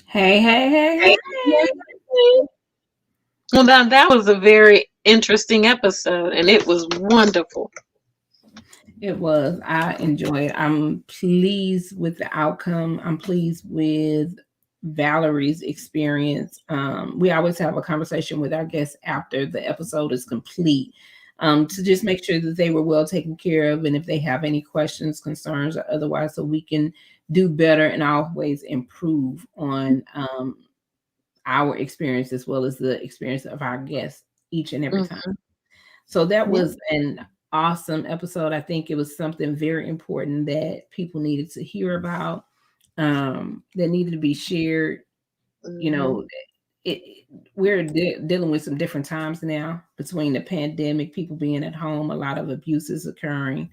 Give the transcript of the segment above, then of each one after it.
Hey, hey, hey, Hey, hey. well, that was a very interesting episode, and it was wonderful. It was. I enjoyed. I'm pleased with the outcome. I'm pleased with Valerie's experience. We always have a conversation with our guests after the episode is complete, to just make sure that they were well taken care of, and if they have any questions, concerns, or otherwise, so we can do better and always improve on our experience as well as the experience of our guests each and every time. Mm-hmm. So that Yeah. was an awesome episode. I think it was something very important that people needed to hear about, that needed to be shared. You Mm-hmm. know, we're dealing with some different times now between the pandemic, people being at home, a lot of abuses occurring.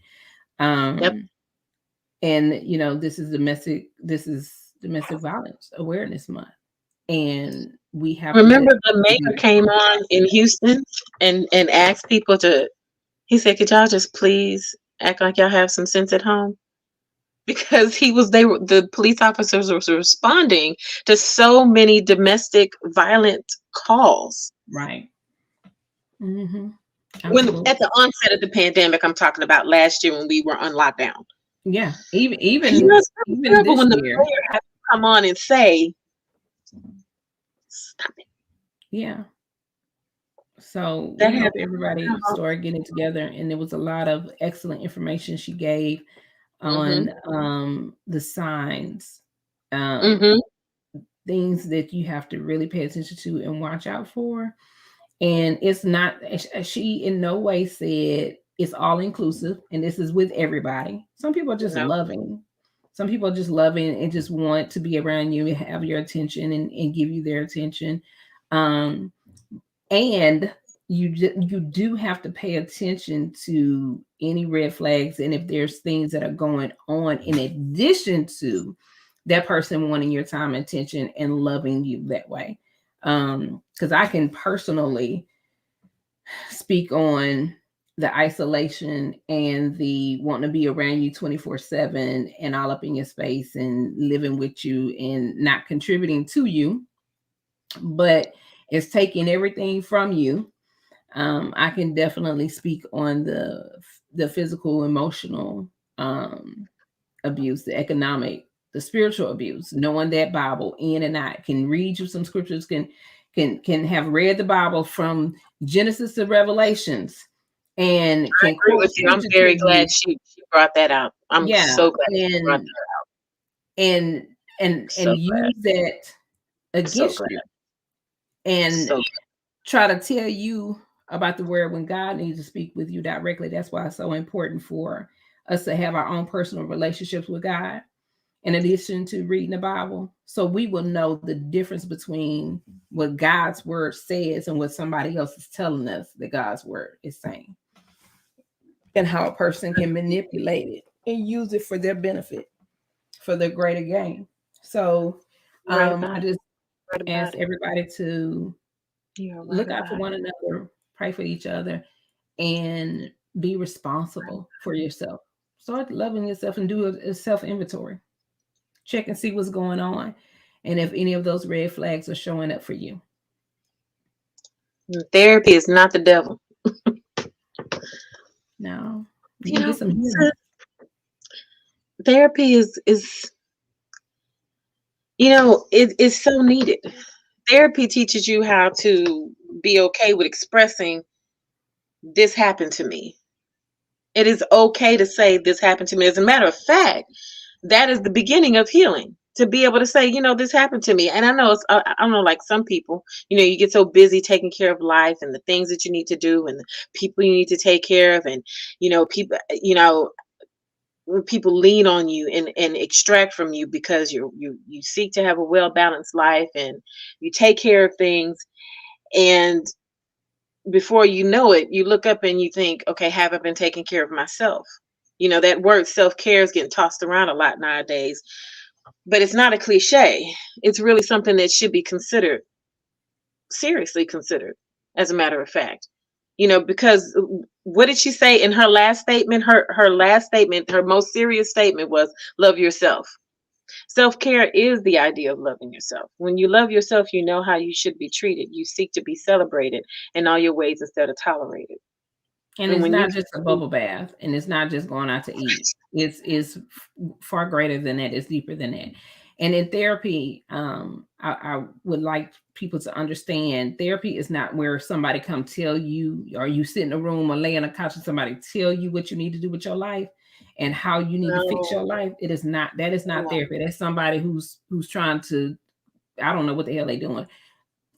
Yep. And this is domestic violence awareness month, and we have to Remember, the definitely mayor came on in Houston and asked people to. He said, "Could y'all just please act like y'all have some sense at home?" Because the police officers were responding to so many domestic violent calls. right. Hmm. When Absolutely. at the onset of the pandemic, I'm talking about last year when we were on lockdown. Yeah, even You know, even it's really even terrible this when the year. mayor has to come on and say, "Stop it." Yeah. So That we has hope everybody started getting together, and there was a lot of excellent information she gave Mm-hmm. on the signs, um, Mm-hmm. things that you have to really pay attention to and watch out for. And it's not, she in no way said it's all inclusive and this is with everybody. Some people are just No. loving. Some people are just loving and just want to be around you and have your attention and give you their attention. Um, and you do have to pay attention to any red flags, and if there's things that are going on in addition to that person wanting your time and attention and loving you that way. Because I can personally speak on the isolation and the wanting to be around you 24/7 and all up in your space and living with you and not contributing to you, but it's taking everything from you. I can definitely speak on the physical, emotional, abuse, the economic, the spiritual abuse. Knowing that Bible in and out, can read you some scriptures, can have read the Bible from Genesis to Revelations, and I can agree quote with you. I'm scripture to very glad you. she brought that out. I'm Yeah, so glad she brought and that. and So and glad. use that So against glad. you, and So try to tell you about the word when God needs to speak with you directly. That's why it's so important for us to have our own personal relationships with God, in addition to reading the Bible, so we will know the difference between what God's word says and what somebody else is telling us that God's word is saying, and how a person can manipulate it and use it for their benefit, for their greater gain. So right about I it. just Right ask about it. everybody to You're right look out for about one it. another, pray for each other, and be responsible for yourself. Start loving yourself and do a self inventory. Check and see what's going on, and if any of those red flags are showing up for you. Therapy is not the devil. No, you You can get know, some healing. therapy is it is so needed. Therapy teaches you how to be okay with expressing this happened to me. It is okay to say this happened to me. As a matter of fact, that is the beginning of healing. To be able to say, this happened to me. And I know I don't know, like some people, you get so busy taking care of life and the things that you need to do and the people you need to take care of, and people, when people lean on you and extract from you because you seek to have a well balanced life and you take care of things, and before you know it, you look up and you think, okay, have I been taking care of myself? That word self-care is getting tossed around a lot nowadays, but it's not a cliche. It's really something that should be considered, seriously considered, as a matter of fact. Because what did she say in her last statement? Her last statement, her most serious statement was, love yourself. Self-care is the idea of loving yourself. When you love yourself, you know how you should be treated. You seek to be celebrated in all your ways instead of tolerated. And And it's when you not just a bubble bath, and it's not just going out to eat. It's far greater than that. It's deeper than that. And in therapy, I would like people to understand therapy is not where somebody come tell you, or you sit in a room or lay on a couch and somebody tell you what you need to do with your life and how you need to fix no, your life. It is not. That is not no. therapy. That's somebody who's trying to. I don't know what the hell they doing.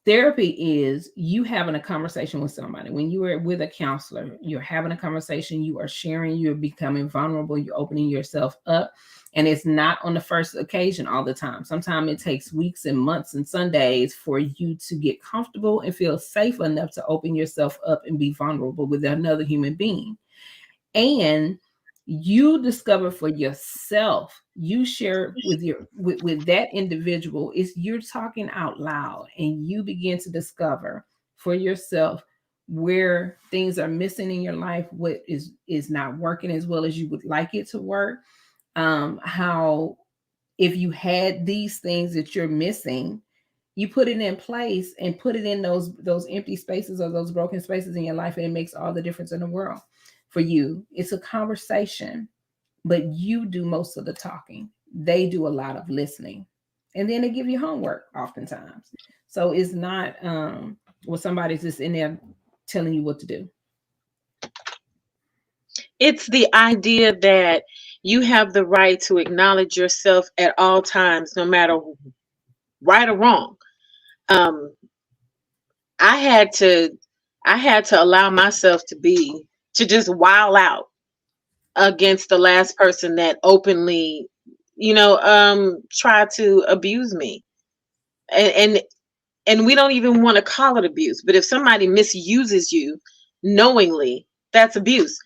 Therapy is you having a conversation with somebody. When you are with a counselor, you're having a conversation, you are sharing, you're becoming vulnerable, you're opening yourself up. And it's not on the first occasion all the time. Sometimes it takes weeks and months and Sundays for you to get comfortable and feel safe enough to open yourself up and be vulnerable with another human being. And you discover for yourself, you share with with that individual, is you're talking out loud and you begin to discover for yourself where things are missing in your life, what is not working as well as you would like it to work. How if you had these things that you're missing, you put it in place and put it in those empty spaces or those broken spaces in your life, and it makes all the difference in the world for you. It's a conversation, but you do most of the talking. They do a lot of listening, and then they give you homework oftentimes. So it's not well, somebody's just in there telling you what to do. It's the idea that you have the right to acknowledge yourself at all times, no matter right or wrong. Um, I had to I had to allow myself to just wild out against the last person that openly, tried to abuse me. And and we don't even want to call it abuse, but if somebody misuses you knowingly, that's abuse.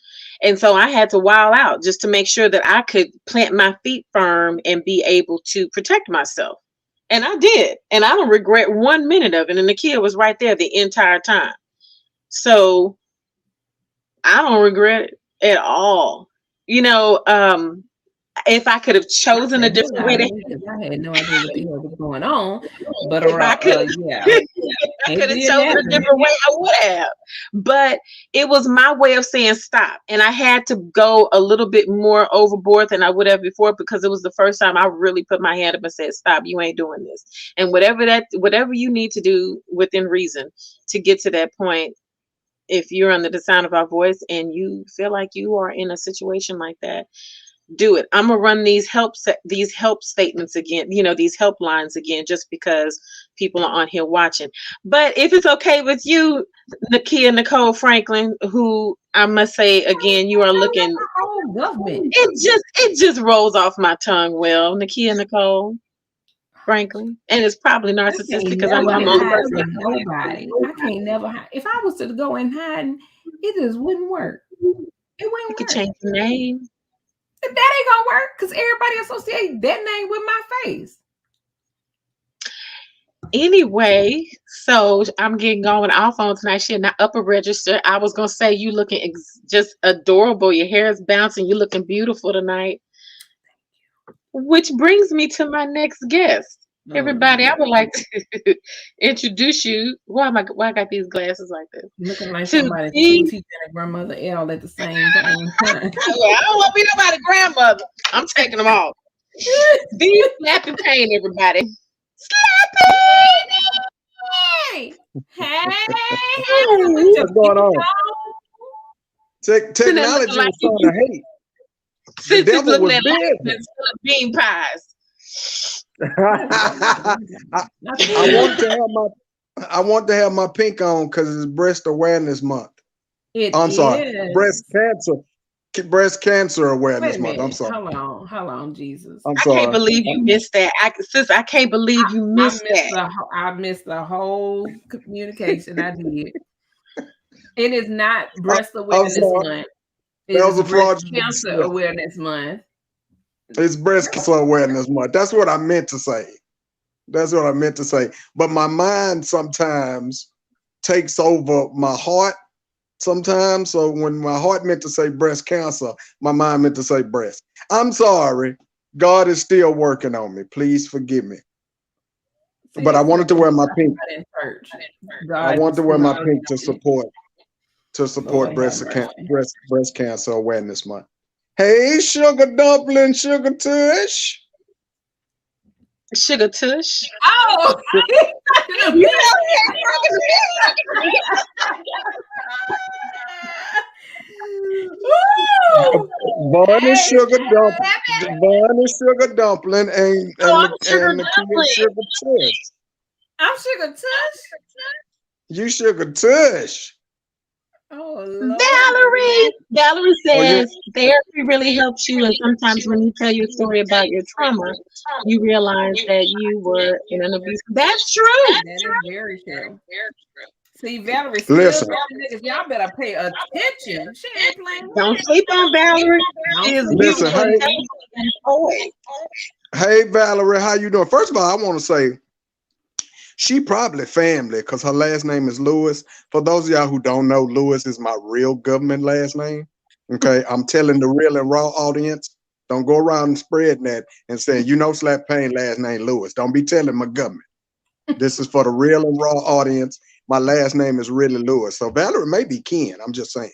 And so I had to wild out just to make sure that I could plant my feet firm and be able to protect myself. And I did. And I don't regret 1 minute of it. And the kid was right there the entire time. So I don't regret it at all. You know, if I could have I chosen a said, "Hell different way out of to, me," because I had no idea what the hell was going on. But if I could, yeah, I it could have did chosen a happen. different way, I would have. But it was my way of saying stop. And I had to go a little bit more overboard than I would have before because it was the first time I really put my hand up and said, stop, you ain't doing this. And whatever you need to do within reason to get to that point, if you're under the sound of our voice and you feel like you are in a situation like that, do it. I'm gonna run these help statements again, these helplines again, just because people are on here watching. But if it's okay with you, Nakia Nicole Franklin, who I must say again, you are Tell looking. the whole government. It just rolls off my tongue. Well, Nakia Nicole Franklin, and it's probably I narcissistic can't because I'm never the only hide person. from nobody. I can't never hide. If I was to go in hiding, it just wouldn't work. It You wouldn't could work. change the name. That ain't gonna work because everybody associates that name with my face. Anyway, so I'm getting going off on tonight. Shit, not upper register. I was gonna say you looking just adorable. Your hair is bouncing. You looking beautiful tonight. Which brings me to my next guest. Oh, Everybody, I would like to introduce you. Why I got these glasses like this? looking like To somebody's school the teacher and a grandmother L at the same time. Well, I don't want to be nobody grandmother. I'm taking them off. The Slappy Payne, everybody. Hey, hey, What's going on? Sitting there looking Technology like was trying to hate. The Sis is devil looking was at life busy. that's full of bean pies. I want to have my pink on because it's Breast Awareness Month. It I'm sorry, is. Breast Cancer Wait Awareness a Month. I'm minute. sorry. Hold on, Jesus. I'm I can't sorry. believe you missed that. I can't believe you missed that. I missed the whole communication. I did. It is not Breast I'm Awareness sorry. Month. It That is was a Breast fraudulent Cancer dismissal. Awareness Month. It's Breast Cancer Awareness Month. That's what I meant to say. That's what I meant to say. But my mind sometimes takes over my heart sometimes. So when my heart meant to say breast cancer, my mind meant to say breast. I'm sorry. God is still working on me. Please forgive me. See, But I that's wanted to wear my pink. in church. I God wanted to is wear my still pink to working. support Lord have mercy. breast cancer awareness month. Hey, sugar dumpling, sugar tush. Sugar tush. Oh, You know, Woo! Bonnie Hey, sugar dumpling, oh, I'm sugar and the kid dumpling. sugar tush. I'm Sugar Tush. You sugar tush. Oh Lord. Valerie Oh, you says therapy really helps you, and sometimes when you tell your story about your trauma, you realize that you were in an abuse. That's true. That is very true. See, Valerie still listen, got niggas. Y'all better pay attention. She ain't playing. Don't sleep on Valerie. She is Don't listen. beautiful, sleep. intelligent, and poised. Hey, Valerie, how you doing? First of all, I want to say she probably family because her last name is Lewis. For those of y'all who don't know, Lewis is my real government last name. Okay, I'm telling the real and raw audience. Don't go around and spreading that and saying, Slappy Payne last name Lewis. Don't be telling my government. This is for the real and raw audience. My last name is really Lewis. So Valerie may be Ken. I'm just saying.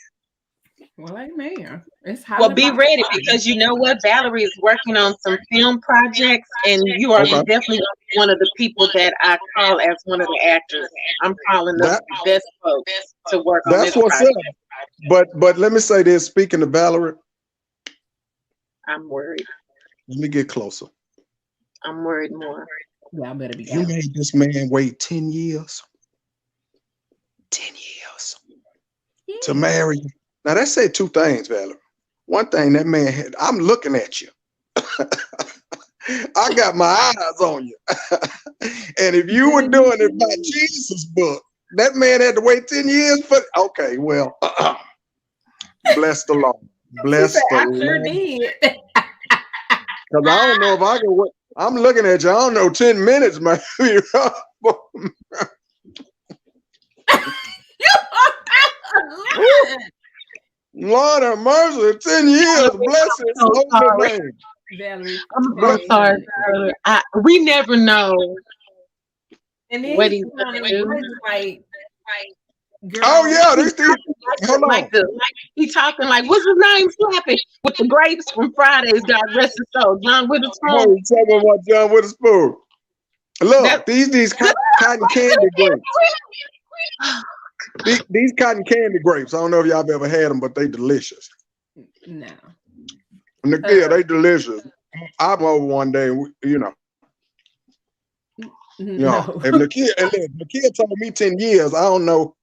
Well, amen. It's Well, highly be ready possible. because you know what? Valerie is working on some film projects, and you are Okay. definitely one of the people that I call as one of the actors. I'm calling them That the best folks to work on that's this what's project. up. But let me say this. Speaking of Valerie, I'm worried. let me get closer. I'm worried more. Y'all better be You careful. made this man wait 10 years. 10 years to marry you. Now that said two things, Valerie. One thing that man had, I'm looking at you. I got my eyes on you. And if you were doing it by Jesus' book, that man had to wait 10 years for. Okay, well, bless the Lord. Bless the I Lord. sure did. Because I don't know if I can wait. I'm looking at you. I don't know, 10 minutes, maybe. Lord have mercy. 10 years. Bless his so holy sorry. name. Valerie. I'm so sorry. We never know And then what he's he's on gonna them do. breaks like, girl. Oh, yeah. Hold on. Like he talking like, what's his name? Slappy with the grapes from Fridays. God rest his soul. John Witherspoon. Oh, you talking about John Witherspoon. Look, these cotton candy grapes. These cotton candy grapes. I don't know if y'all have ever had them, but they delicious. No. Nakia, they delicious. I'm over one day, No. If Nakia told me 10 years, I don't know.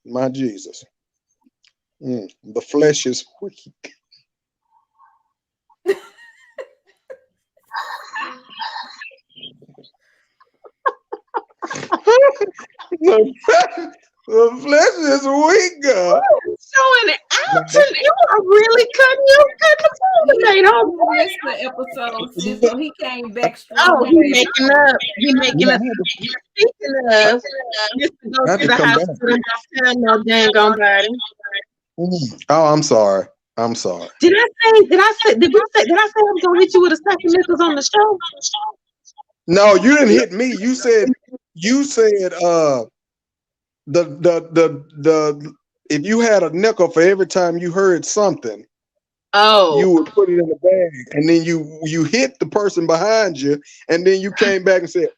My Jesus. The flesh is weak. The flesh is weak, girl. Showing it out to you are really cutting the food today, don't He missed the episode, sis, so he came back strong. Oh, he making up. He making up. Speaking of, just to go to the hospital and tell no dang on body. Oh, I'm sorry. I'm sorry. Did I say I'm gonna hit you with a stack of nickels on the show? No, you didn't hit me. You said the if you had a nickel for every time you heard something, you would put it in the bag, and then you hit the person behind you, and then you came back and said,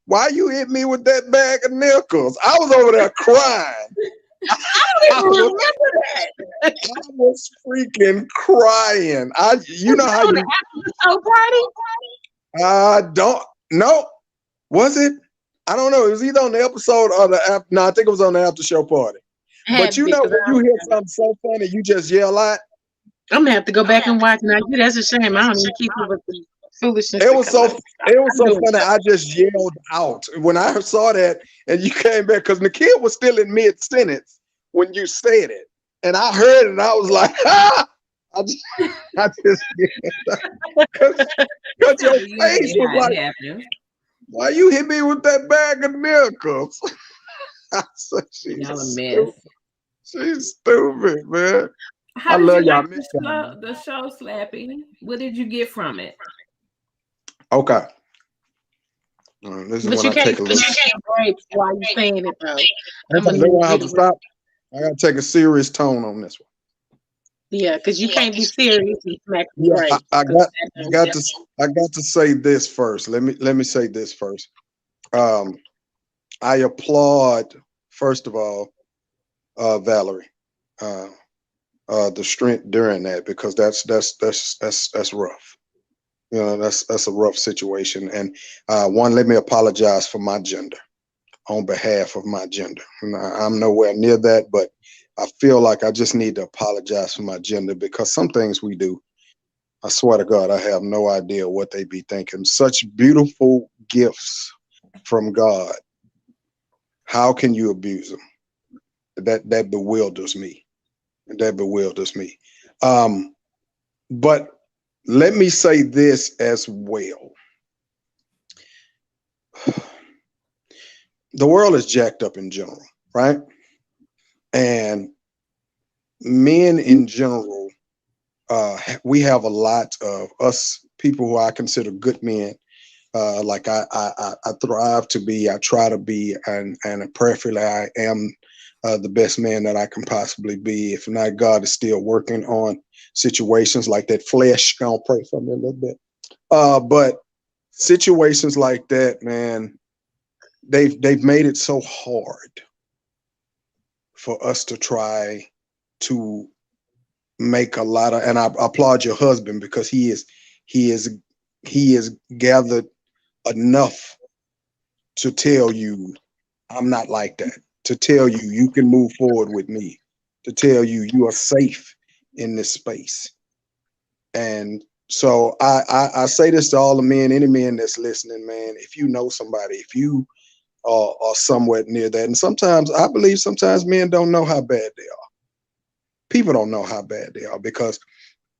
"Why you hit me with that bag of nickels?" I was over there crying. I don't even remember that. I was freaking crying. You know how you after the show party? I don't know. Was it? I don't know. It was either on the episode or the after. No, I think it was on the after show party. But you know, when you hear something so funny, you just yell out. I'm gonna have to go back and watch now. That's a shame. I don't even keep up with the foolishness. It was so funny. I just yelled out when I saw that, and you came back because the kid was still in mid sentence when you said it, and I heard it, and I was like, "Ah!" I just because your face was like, "Why you hit me with that bag of nickels?" I said, Y'all a mess. She's stupid, man. How I did love you y'all. like I miss y'all, man. the show, Slappy? What did you get from it? Okay. This is But when you I take can't a you little. can't break while you saying it though. I'm That's gonna why I need you have to to stop. I gotta take a serious tone on this one. yeah, because you can't be serious and smack the Yeah, break. I got to say this first. Let me say this first. Um, I applaud first of all, Valerie, uh, the strength during that because that's rough. You know, that's a rough situation. And one, let me apologize for my gender on behalf of my gender. I'm nowhere near that, but I feel like I just need to apologize for my gender because some things we do, I swear to God, I have no idea what they be thinking. Such beautiful gifts from God. How can you abuse them? That bewilders me. That bewilders me. But let me say this as well. The world is jacked up in general, right? And men in general, we have a lot of us people who I consider good men. Like I thrive to be, I try to be, and preferably I am the best man that I can possibly be. If not, God is still working on situations like that. Flesh, gonna pray for me a little bit. But situations like that, man, they've made it so hard for us to try to make a lot of. And I applaud your husband because he is he is gathered enough to tell you I'm not like that, to tell you you can move forward with me, to tell you you are safe in this space. And so I say this to all the men, any men that's listening, man, if you know somebody, if you are somewhere near that, and sometimes I believe sometimes men don't know how bad they are. People don't know how bad they are because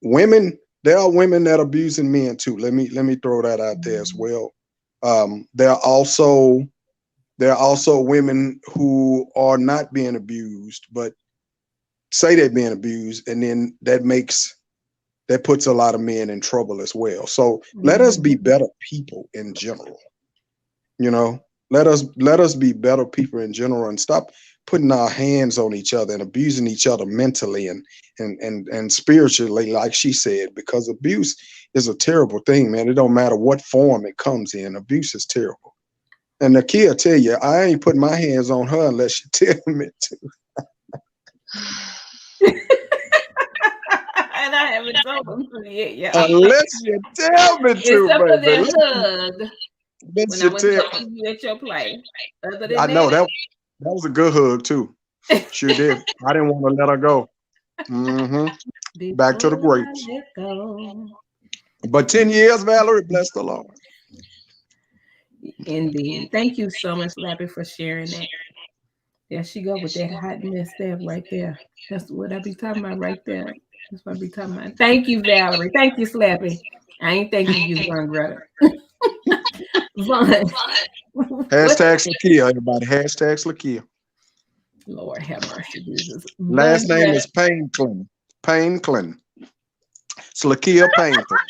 women, there are women that are abusing men too. Let me throw that out there as well. There are also women who are not being abused, but say they're being abused, and then that puts a lot of men in trouble as well. So let us be better people in general. You know, let us be better people in general and stop putting our hands on each other and abusing each other mentally and spiritually, like she said, because abuse is a terrible thing, man. It don't matter what form it comes in. Abuse is terrible. And the kid tell you, I ain't putting my hands on her unless you tell me to. And I haven't told them to yet, yeah. Unless you tell me to, Except for baby. that hug when Unless I you went to tell. go see you at your play. Other than I know that, that was a good hug too. Sure did. I didn't want to let her go. Back to the before I greats. let go. But 10 years, Valerie, bless the Lord. Indeed. Thank you so much, Lappy, for sharing that. There she go with that hot mess there right there. That's what I be talking about right there. That's what I be talking about. Thank you, Valerie. Thank you, Slappy. I ain't thanking you, Von Greta. Von. What? Hashtag Slakia, everybody. Hashtag Slakia. Lord have mercy, Jesus. Von Last name Greta. is Payne Clinton. Payne Clinton. Slakia Payne Clinton.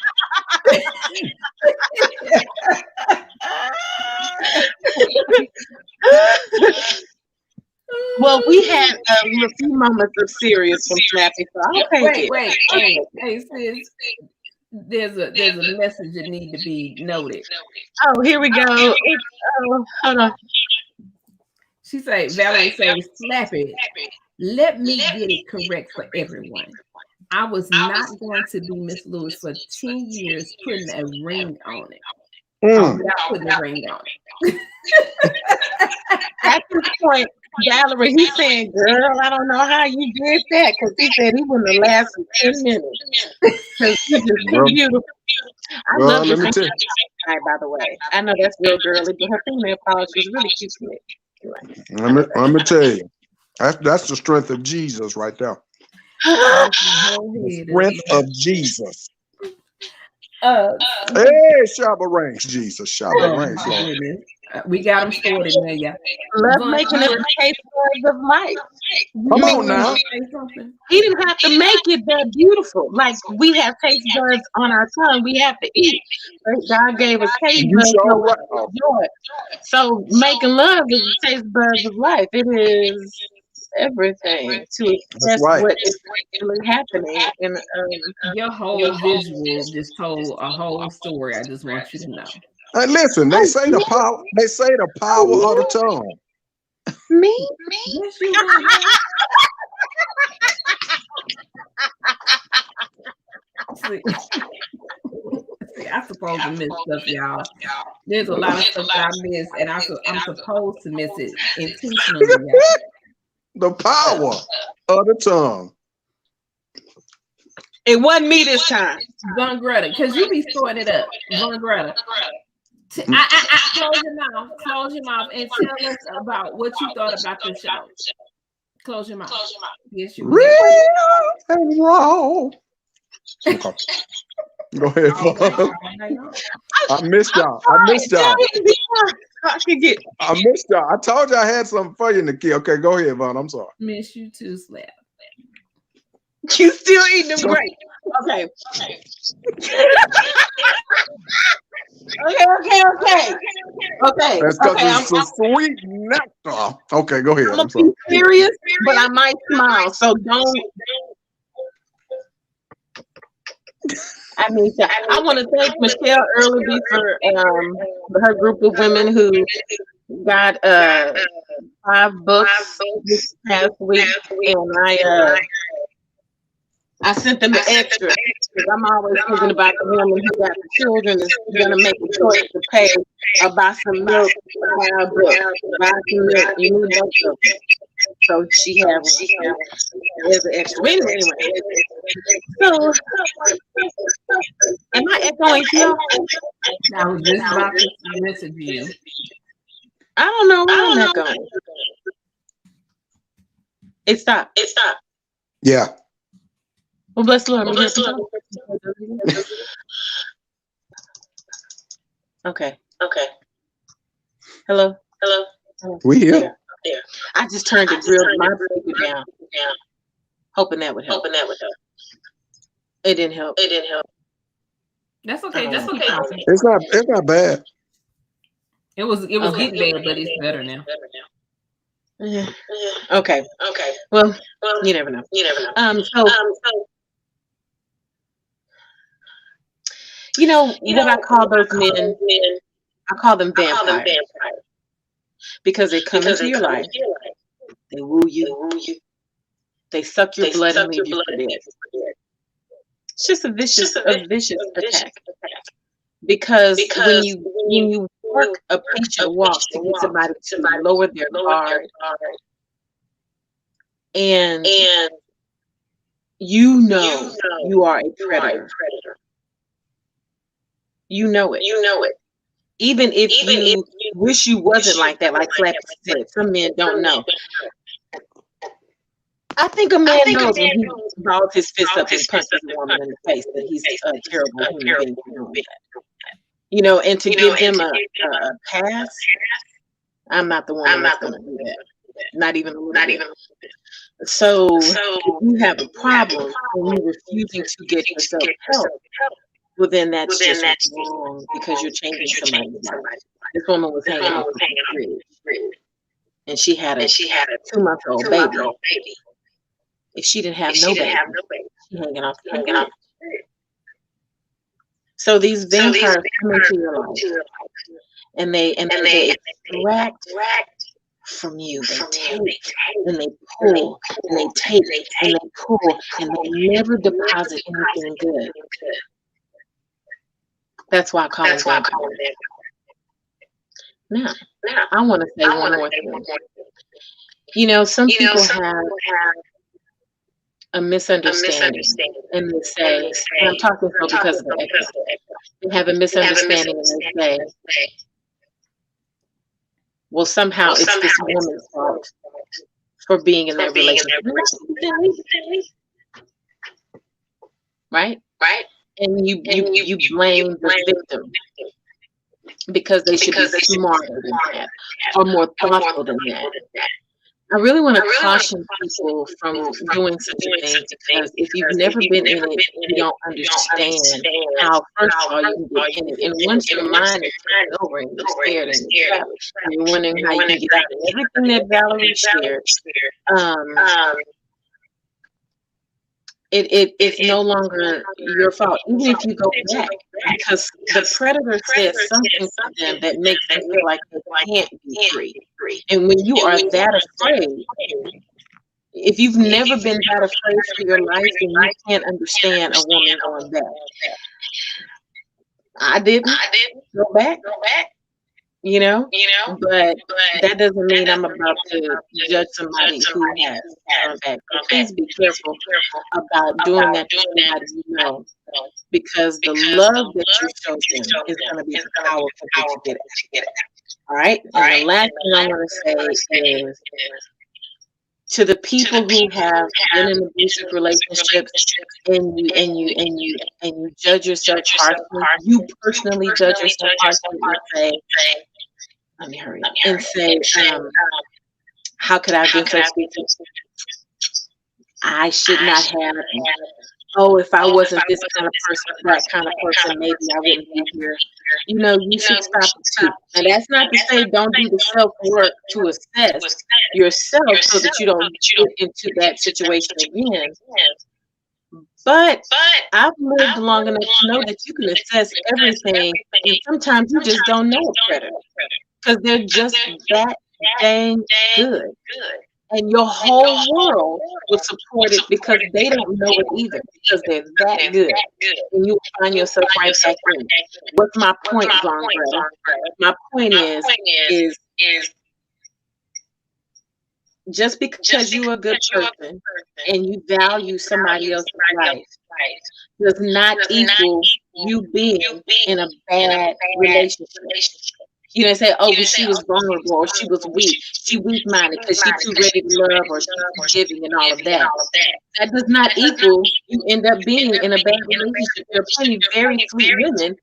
Well, we had a few moments of serious from Snappy, so I'll take Wait, it. wait, hey, sis. There's a message that need to be noted. Oh, here we go. Hold on. She say, Valerie says, slap it. Let me get it correct for everyone. I was not going to be Miss Lewis for 10 years putting a ring on it. Without putting a ring on it. At this point, Valerie, he's saying, girl, I don't know how you did that because he said he wouldn't have lasted 10 minutes. Because you're just too beautiful. I love this let me tell you. tonight, by the way. I know that's real girly, but her female polish was really cute to me. Let me tell you. That's the strength of Jesus right there. The strength of Jesus. Hey, Shabba ranks, Jesus. Shabba ranks, Lord. We got them sorted now, yeah. Love making us case words of life. Come on now. Say something. He didn't have to make it that beautiful. Like we have taste buds on our tongue, we have to eat. But God gave us taste You buds sure so we right. can enjoy it. So making love is the taste buds of life. It is everything to That's express right. what is really happening. And Your whole visual just told a whole story. I just want you to know. And listen, they say the power. They say the power of the tongue. me. Yes, you will. See, I'm supposed to miss stuff, y'all. There's a lot of stuff that I miss, and I'm supposed to miss it intentionally. Y'all. The power of the tongue. It wasn't me this time. Von Greta, because you be storing it up. Von Greta. Close your mouth, and tell us about what you thought about the show. Close your mouth. Yes, you will. Real and raw. Okay. Go ahead, All Vaughn. right. I missed y'all. I missed y'all. I could get. I missed y'all. I told you I had something for you, Nikki. Okay, go ahead, Vaughn. I'm sorry. Miss you too, Slap. You still eating them grapes? Okay. Okay. That's because Okay. it's a sweet nectar. Okay, go ahead. I'm I'm gonna sorry. be serious, but I might smile. So don't. I want to thank Michelle Earleby for her group of women who got 5 books this past week, and I sent them an extra because I'm always thinking about the woman who got the children that's going to make a choice to pay or buy some milk, buy a book, buy some milk, you need both of them. So she has there's an extra. Anyway. So, am I echoing you? I was just about to message you. I don't know where I'm echoing. It stopped. Yeah. Well, bless the Lord. Okay. Hello. We here. I just turned the grill my baby down, hoping that would help. It didn't help. That's okay. Just keep talking. It's not bad. It was getting bad, but it's better now. Yeah. Okay. Well, you never know. So you know what I call those men? I call them vampires because they come into your life. They woo you. They suck your blood and leave you for dead. It's just a vicious attack. Because when you work a patient walk to get somebody to lower their guard, and you know you are a predator. You know it. Even if you wish you wasn't like that, like Slappy said, some men don't know. I think a man knows when he balls his fist up and punches a woman in the face that he's a terrible human being for doing that. You know, and to give them a pass, I'm not the one that's going to do that. Not even a little bit. So if you have a problem and you're refusing to get yourself help, well, then that's just wrong because you're changing somebody's life. This woman was hanging off the bridge, and she had a 2-month-old baby. If she didn't have no baby, she's hanging off the bridge. So these vampires come into your life, and they extract from you. They take and they pull and they take and they pull and they never deposit anything good. That's why I call them vampires. Now, I want to say one more thing. You know, some people have a misunderstanding, and they say, and I'm talking so because of the echo. They have a misunderstanding, and they say, well, somehow it's this woman's fault for being in that relationship. Right? And you blame the victim because they should be smarter than that or more thoughtful than that. I really want to caution people from doing such a thing because if you've never been in it, you don't understand how, first of all, you can get in it. And once your mind is turned over and you're scared and you're trapped, and you're wondering how you can get out. And everything that Valerie shared, um, it's no longer your fault, even if you go back, because the predator says something to them that makes them feel like they can't be free. And when you are that afraid, if you've never been that afraid for your life, then you can't understand a woman going back. I didn't go back. But that doesn't mean I'm about to judge somebody who has gone back. So please be careful about doing that to somebody you know, because the love that you show them is going to be powerful to get it. All right. And the last thing I want to say is to the people who have been in abusive relationships and you judge yourself harshly, you personally judge yourself harshly and say, let me hurry up and say, how could I have been so stupid? I should not have. Oh, if I wasn't this kind of person, that kind of person, maybe I wouldn't be here. You should stop it too. And that's not to say don't do the self-work to assess yourself so that you don't get into that situation again. But I've lived long enough to know that you can assess everything, and sometimes you just don't know a predator because they're just that dang good. And your whole world will support it because they don't know it either, because they're that good. And you will find yourself right back in. What's my point, Blonde Brother? My point is just because you're a good person and you value somebody else's life does not equal you being in a bad relationship. They say, oh, well, she was vulnerable or she was weak. She weak-minded because she's too ready to love or she's forgiving and all of that. That does not equal you end up being in a bad relationship. There are plenty of very sweet women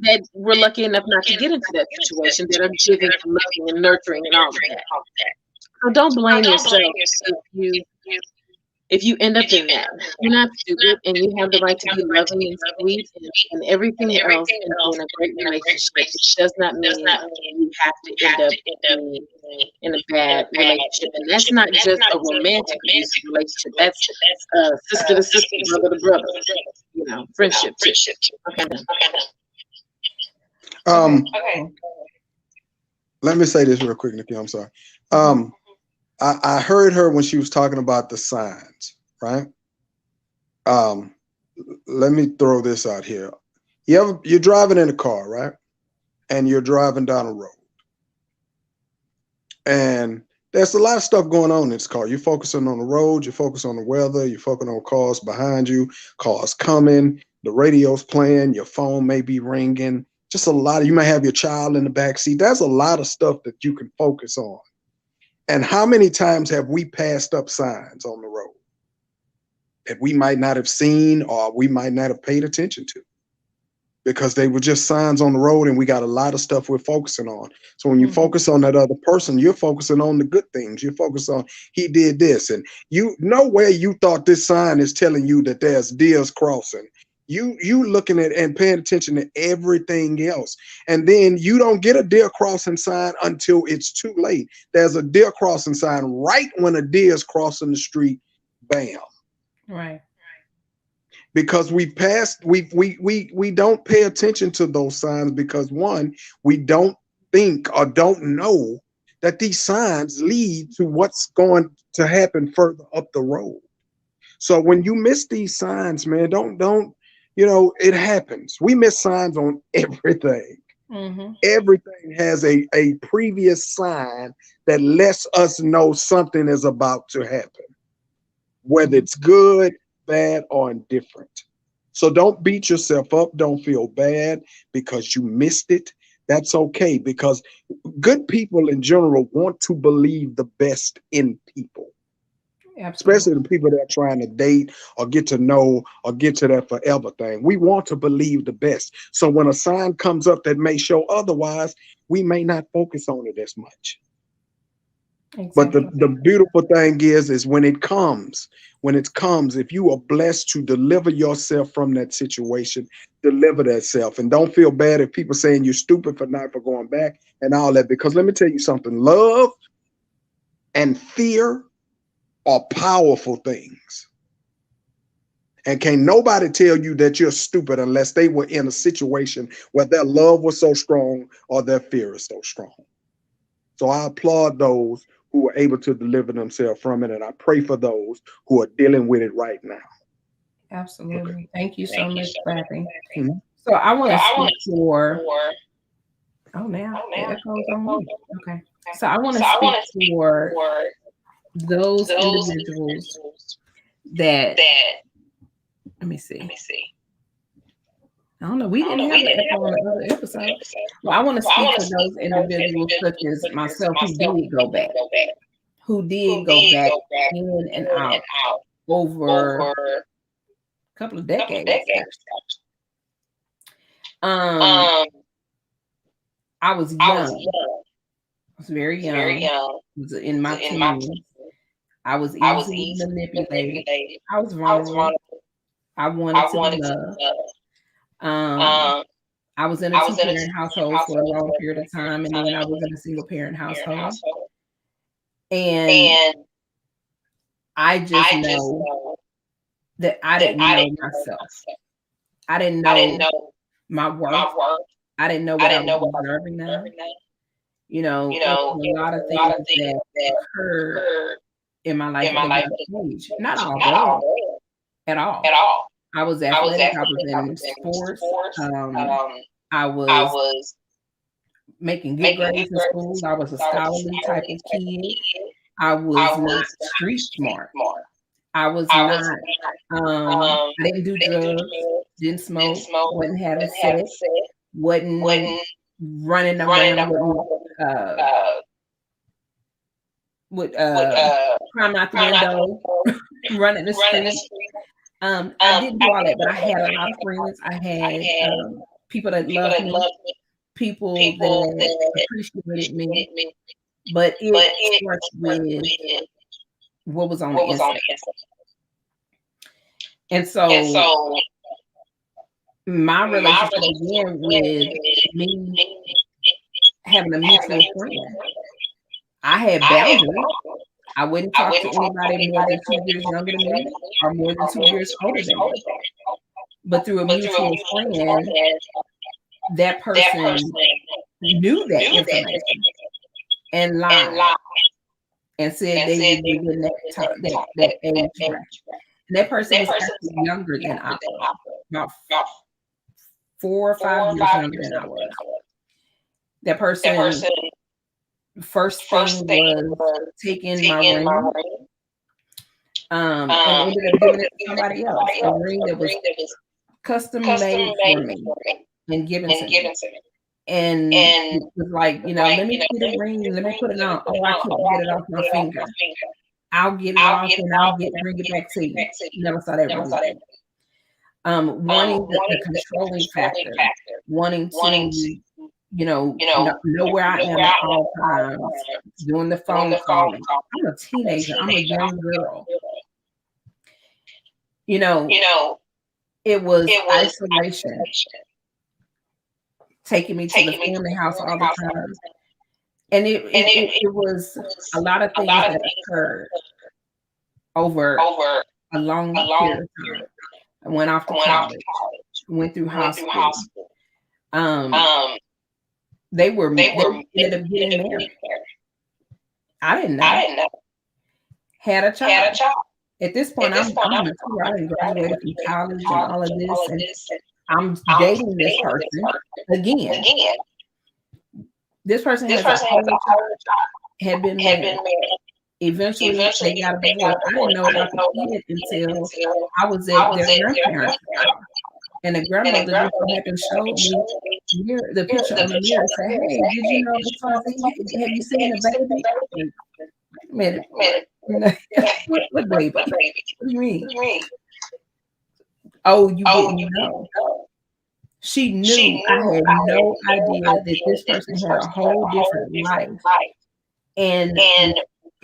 that were lucky enough not to get into that situation, that are giving and loving and nurturing and all of that. So don't blame yourself if you end up in that. You're not stupid, and you have the right to be loving and sweet and everything else and be in a great relationship. It does not mean you have to end up in a bad relationship. And that's not just a romantic abusive relationship. That's sister to sister, brother to brother, friendship too. Okay. Let me say this real quick, Nikki. I'm sorry. I heard her when she was talking about the signs, right? Let me throw this out here. You're driving in a car, right? And you're driving down a road. And there's a lot of stuff going on in this car. You're focusing on the road, you're focusing on the weather, you're focusing on cars behind you, cars coming, the radio's playing, your phone may be ringing. Just a lot you might have your child in the back seat. There's a lot of stuff that you can focus on. And how many times have we passed up signs on the road that we might not have seen or we might not have paid attention to because they were just signs on the road, and we got a lot of stuff we're focusing on. So when you focus on that other person, you're focusing on the good things. You're focused on he did this, and nowhere you thought this sign is telling you that there's deers crossing. You looking at and paying attention to everything else. And then you don't get a deer crossing sign until it's too late. There's a deer crossing sign right when a deer is crossing the street, bam. Right. Because we don't pay attention to those signs because one, we don't think or don't know that these signs lead to what's going to happen further up the road. So when you miss these signs, man, don't it happens. We miss signs on everything. Mm-hmm. Everything has a previous sign that lets us know something is about to happen, whether it's good, bad, or indifferent. So don't beat yourself up. Don't feel bad because you missed it. That's okay, because good people in general want to believe the best in people. Absolutely. Especially the people that are trying to date or get to know or get to that forever thing. We want to believe the best. So when a sign comes up that may show otherwise, we may not focus on it as much. But Exactly. the beautiful thing is when it comes, if you are blessed to deliver yourself from that situation, deliver that self. And don't feel bad if people saying you're stupid for not for going back and all that. Because let me tell you something, love and fear are powerful things. And can't nobody tell you that you're stupid unless they were in a situation where their love was so strong or their fear is so strong. So I applaud those who are able to deliver themselves from it. And I pray for those who are dealing with it right now. Absolutely. Thank you so much, Slappy. Mhm. So I want to speak for. Oh, now the echo's on me. Okay. So I want to speak for those individuals that. Let me see. I don't know. We didn't have the echo on the other episode. Well, I want to speak for those individuals such as myself who did go back, in and out over a couple of decades. I was young. I was very young. I was in my teens. I was easily manipulated. I was vulnerable. I wanted to be loved. I was in a two-parent household for a long period of time, and then I was in a single-parent household. And I just know that I didn't know myself. I didn't know my worth. I didn't know what I was deserving of. You know, there was a lot of things that occurred in my life at a young age. Not all bad at all. I was athletic. I was in sports. I was making good grades in school. I was a scholarly type of kid. I was not street smart. I was not. I didn't do drugs. Didn't smoke. Wasn't having sex. Wasn't running around with climbing out the window, running the street. I didn't do all that, but I had a lot of friends. I had people that loved me, people that appreciated me. But it starts with what was on the inside. And so my relationship began with me having a mutual friend. I had boundaries. I wouldn't talk to anybody more than 2 years younger than me or more than 2 years older than me. But through a mutual friend, that person knew that information and lied and said they would be in that age bracket. And that person was actually younger than I was, about 4 or 5 years younger than I was. That person, first thing was taking my ring, and ended up giving it to somebody else. A ring that was custom made for me and given to me. And it was like, let me see the ring, let me put it on. Oh, I can't get it off my finger. I'll get it off and bring it back to you. Never saw that ring again. Wanting the controlling factor, wanting to know where I am at all times, doing the phone calling. I'm a teenager. I'm a young girl. It was isolation, taking me to the family house all the time. And it was a lot of things that occurred over a long period of time. I went off to college, went through hospital. They ended up getting married. I didn't know. Had a child. At this point, I'm mature. I didn't graduated from college and all of this, and I'm dating this person again. This person has a whole child, had been married. Eventually, they got a divorce. I didn't know about the kid until I was at their grandparents' house. And the grandmother just so happened showed me the picture on the mirror and said, "Hey, did you know this? Have you seen the baby?" Wait a minute. What baby? What do you mean? Oh, you didn't know. She knew. I had no idea that this person had a whole different life. And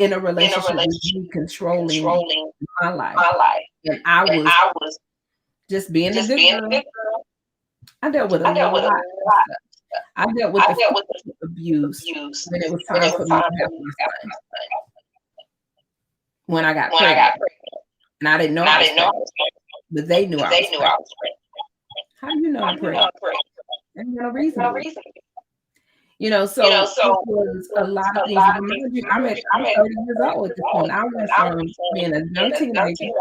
in a relationship with you controlling my life. And I was just being a good girl. I dealt with a lot of stuff. I dealt with the physical abuse when it was time for me to have my son. When I got pregnant. And I didn't know I was pregnant. But they knew I was pregnant. How do you know I'm pregnant? There's no reason. So it was a lot of things. I'm 30 years old at this point. I went from being a young teenager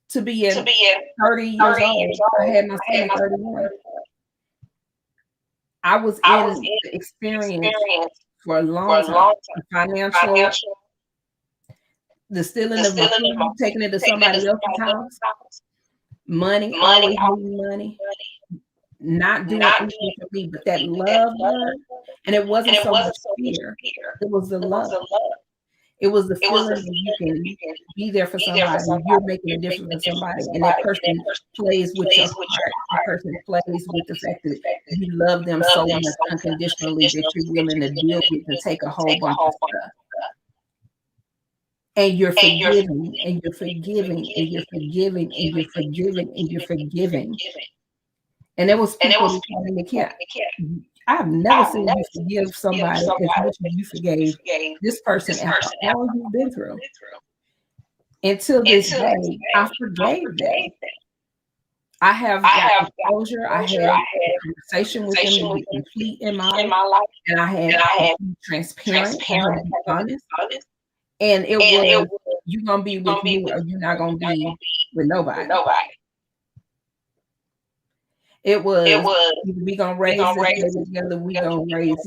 to being 30 years old. I had my son at 31. I was in the experience for a long time. Financial, the stealing of my food, taking it to somebody else's house, money, always needing money, not doing anything for me, but that love, and it wasn't so much fear. It was the love. It was the feeling that you can be there for somebody, you're making a difference for somebody, and that person plays with your heart. That person plays with the fact that you love them so much unconditionally that you're willing to deal with and take a whole bunch of stuff. And you're forgiving, and you're forgiving, and you're forgiving, and you're forgiving, and you're forgiving. And there was people who told me, I've never seen you forgive somebody as much as you forgave this person after all you've been through. Until this day, I forgave them. I have got closure. I had a conversation with them to be complete in my life. And I had transparent, and honest. And it was, you're going to be with me or you're not going to be with nobody. It was we gonna raise this together. We gonna raise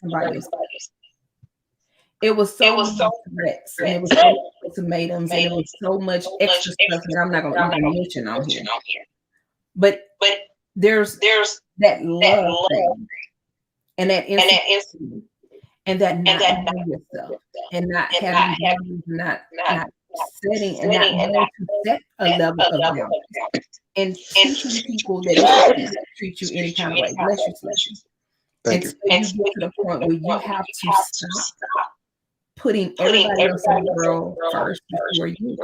somebody else. It was so much threats, and it was so much ultimatums, and it was so much extra stuff that I'm not gonna even mention on here. But there's that love thing, and that insecurity, and that not knowing yourself, and not having boundaries, not setting, and not knowing to set a level of boundaries. And teaching people that they treat you any kind of way. Bless you. Until you get to the point where you have to stop putting everybody else in the world first before you.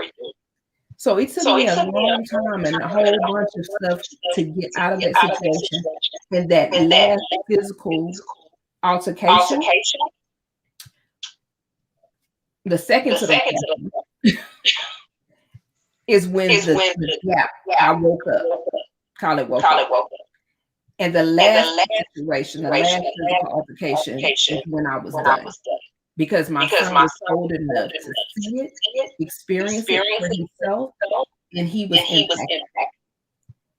So it took me a long time and a whole bunch of stuff to get out of that situation. And that last physical altercation, the second to the is when the gap, I woke up. Call it woke up. And the last situation, the last physical altercation is when I was done. Because my son was old enough to see it, experience it for himself, and he was impacted.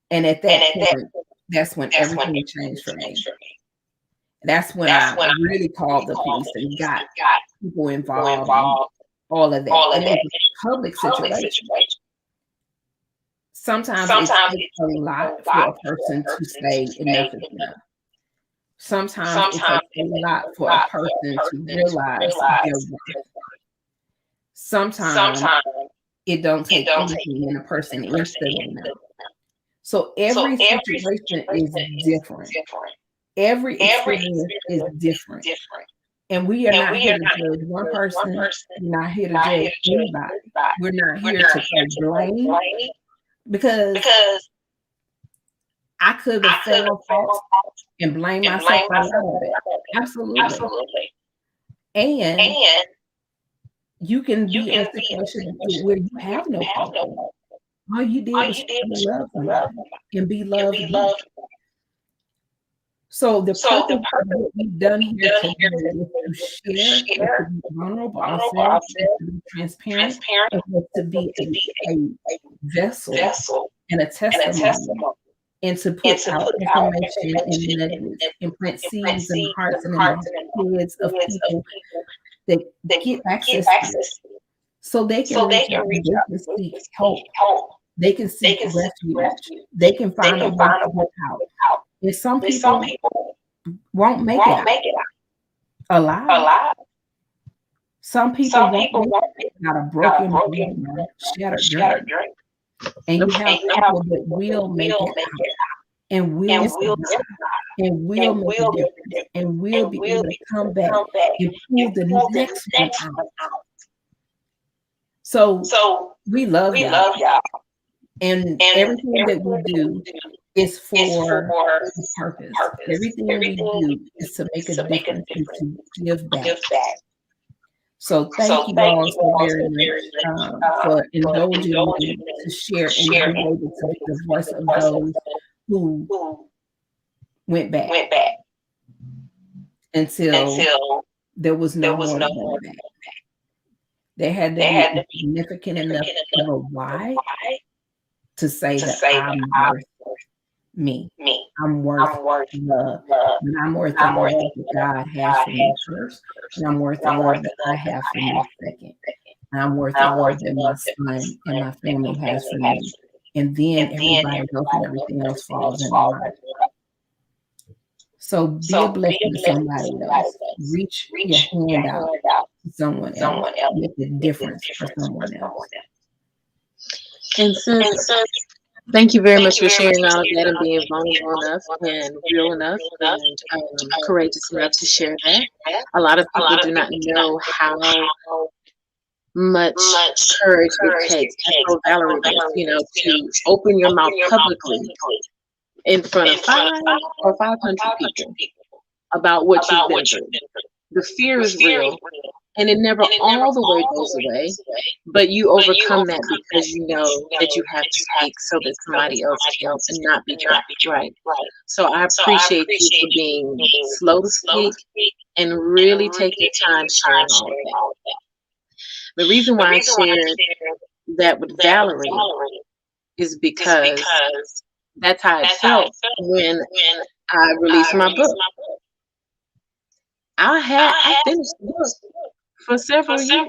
And at that point, that's when everything changed for me. That's when I really called the police and got people involved, all of that. And it was a public situation. Sometimes it takes a lot for a person to say enough is enough. Sometimes it takes a lot for a person to realize their worth. Sometimes it don't take anything in a person instantly enough. So every situation is different. Every experience is different. And we are not here to judge one person. We're not here to judge anybody. We're not here to blame. Because I could have fell off and blamed myself for a lot of it. Absolutely. And you can be in a situation where you have no problem. All you did was love somebody and be loved. So the purpose of what we've done here today is to share, to be vulnerable ourselves, to be transparent, and to be a vessel and a testimony, and to put out information and nuggets and plant seeds in the hearts and in the heads of people that get access to it, so they can reach out, they can seek help, they can seek refuge, they can find a way to get out. And some people won't make it out alive. Some people won't make it out of broken, shattered dreams. And you have people that will make it out and will survive and we'll make a difference, and we'll be able to come back and pull the next one out. So we love y'all, and everything that we do is for a purpose. Everything we do is to make a difference and to give back. So thank you all so very much for indulging me to share and be able to be the voice of those who went back until there was no more going back. There had to be a significant enough of a why to say that I'm worth me. I'm worth love. And I'm worth the love that God has for me first. And I'm worth the love that I have for me second. And I'm worth the love that my son and my family has for me. And then everybody else and everything else falls in line. So be a blessing to somebody else. Reach your hand out to someone else. Make a difference for someone else. And sis, thank you very much for sharing all of that and being vulnerable enough and real enough and courageous enough to share that. A lot of people do not know how much courage it takes. I told Valerie this, to open your mouth publicly in front of 500 or 500 people about what you've been through. The fear is real, and it never all the way goes away, but you overcome that because you know that you have to speak so that somebody else can and not be trapped, right? So I appreciate you for being slow to speak and really taking time sharing all of that. The reason why I shared that with Valerie is because that's how it felt when I released my book. I finished the book for several years.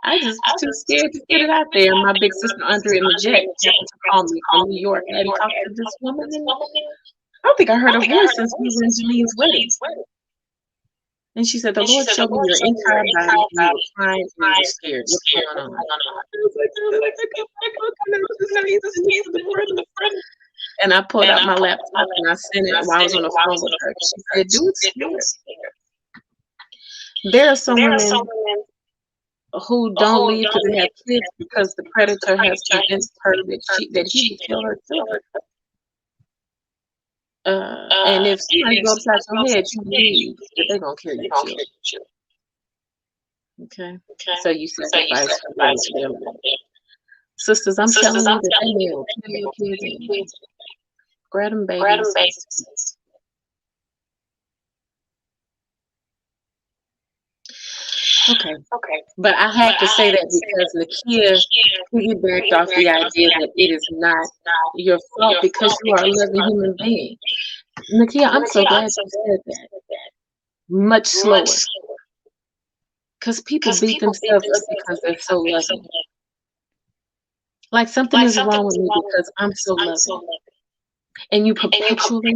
I just was too scared to get it out there. My big sister Andrea Majette happened to call me from New York. I hadn't talked to this woman, and I don't think I heard her voice since we were in Jalene's wedding. And she said, the Lord showed me your entire body, and you were crying and you were scared. What's going on? I was like, and I pulled out my laptop and I sent it while I was on the phone with her. She said, do it scared. There are some women who don't leave because they have kids because the predator has convinced her that he would kill her too. And if somebody goes upside your head, you leave, they're going to kill you too. Okay? So you sacrifice for them. Sisters, I'm telling you that they will kill your kids. Grab them babies. Okay. But I had to say that because Nakia piggybacked off the idea that it is not your fault because you are a living human being. Nakia, I'm so glad you said that. Much slower. Because people beat themselves up because they're so loving. Like something is wrong with me because I'm so loving. And you perpetually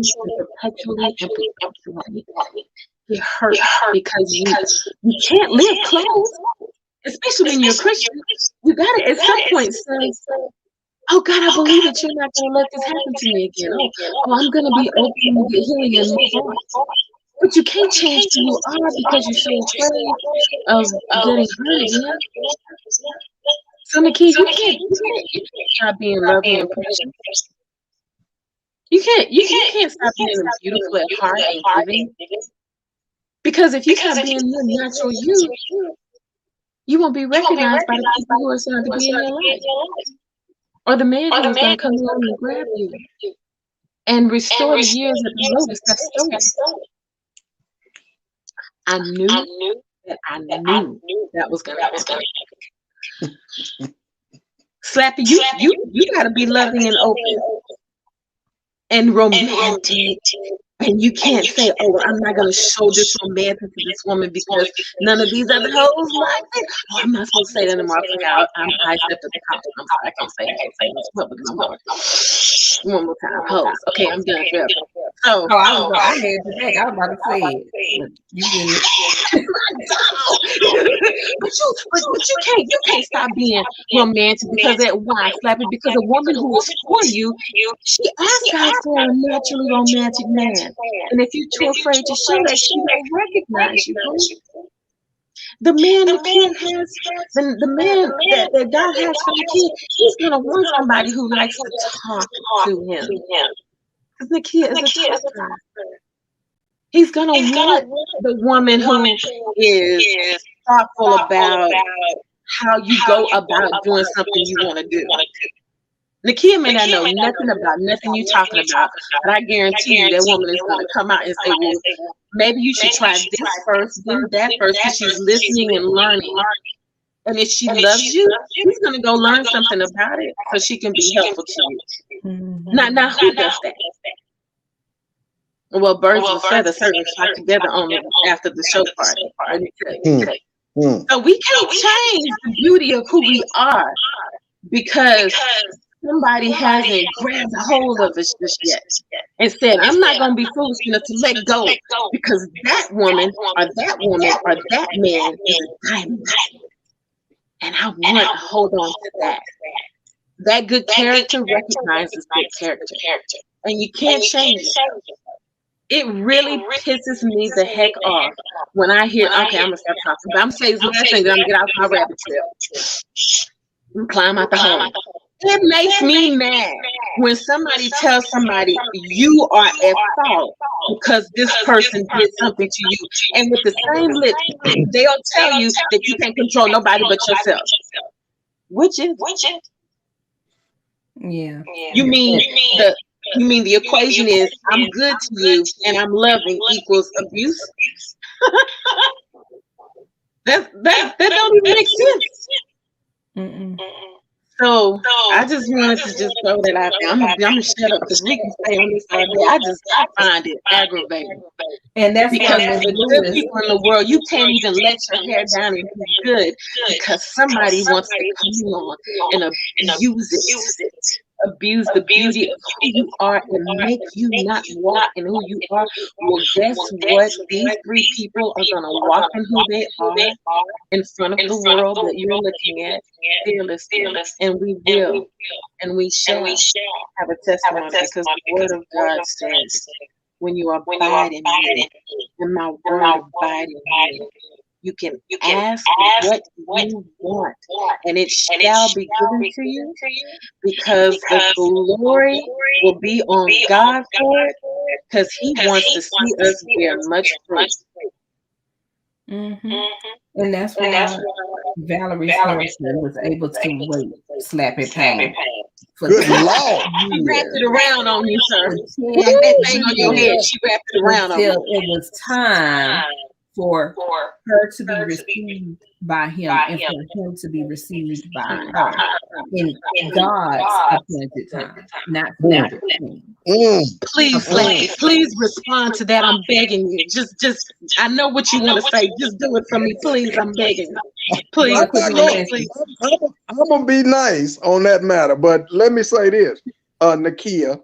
get hurt because you can't live close, especially when you're a Christian. You gotta at some point say, oh God, I believe that you're not gonna let this happen to me again. Oh, I'm gonna be open and get healing and move on. But you can't change who you are because you're so afraid of getting hurt again. So Nakia, you can't stop being loving and patient. You can't stop being beautiful at heart and giving. Because if you stop being your natural you won't be recognized by the people who are starting to be in your life. Or the man who is going to come along and grab you and restore the years that the lotus have stolen. I knew that was going to happen. Slappy, you got to be loving and open and romantic And you can't say, oh, well, I'm not going to show this romantic to this woman because none of these other hoes like it. Oh, I'm not supposed to say that anymore. I stepped at the top. I'm sorry, I can't say that. I can't say this public no more. One more time, hoes. Okay, I'm done forever. So, I had to think. I was about to say it. But you did. but you can't stop being romantic because that why Slappy? Because a woman who is for you, she asks out for a naturally romantic man. And if you're too afraid to show that, she don't recognize you. The man the kid has, the man that God has for the kid, he's gonna want somebody who likes to talk to him. Because the kid is a talker. He's gonna want the woman who is thoughtful about how you go about doing something you want to do. Nakia may not know nothing about nothing you're talking about, but I guarantee you that woman is going to come out and say, well, maybe you should try this first, then that first, because she's listening and learning. And if she loves you, she's going to go learn something about it so she can be helpful to you. Mm-hmm. Now who does that? Well, birds of a feather certainly flock together after the show party. Let me tell you. So we can't change the beauty of who we are because somebody hasn't grabbed a hold of us just yet and said, I'm not going to be foolish enough to let go because that woman or that man is a diamond. And I want to hold on to that. That good character recognizes good character. And you can't change it. It really pisses me the heck off when I hear, okay, I'm going to stop talking. But I'm saying the last thing, I'm going to get out my rabbit trail. I'm climb out the hole. It makes me mad when somebody tells somebody you are at fault because this person did something to you. And with the same lips, they'll tell you that you can't control nobody but yourself. Which is? Yeah. You mean the equation is I'm good to you and I'm loving equals abuse? that don't even make sense. Mm-mm. So I just wanted to just throw that out there. I'm gonna shut up because we can stay on this all day. I find it aggravating. And that's Because why the good people in the world, you can't even let your hair down and be good because somebody wants to come along and abuse the beauty of who you are and make you not walk in who you are. Well, guess what? These three people are gonna walk in who they are in front of the world that you're looking at fearlessly, and we will, and we shall have a testimony because the Word of God says, "When you abide in me, and my word abide in you, you can ask what you want, and it shall be given to you, because the glory will be on God for it, because He wants to see us bear much fruit." Mm-hmm. And that's why Valerie Swanson was able to rape Slappy Payne. Good Lord. She wrapped it around on you, sir. That thing on your head, she wrapped it around on you. Until it was time for her to be received by him and for him to be received by her in God's appointed time, not Slappy Payne. Please respond to that. I'm begging you. Just I know what you want to say. Just do it for me, please. I'm begging you. Please. I'm gonna be nice on that matter, but let me say this, Nakia,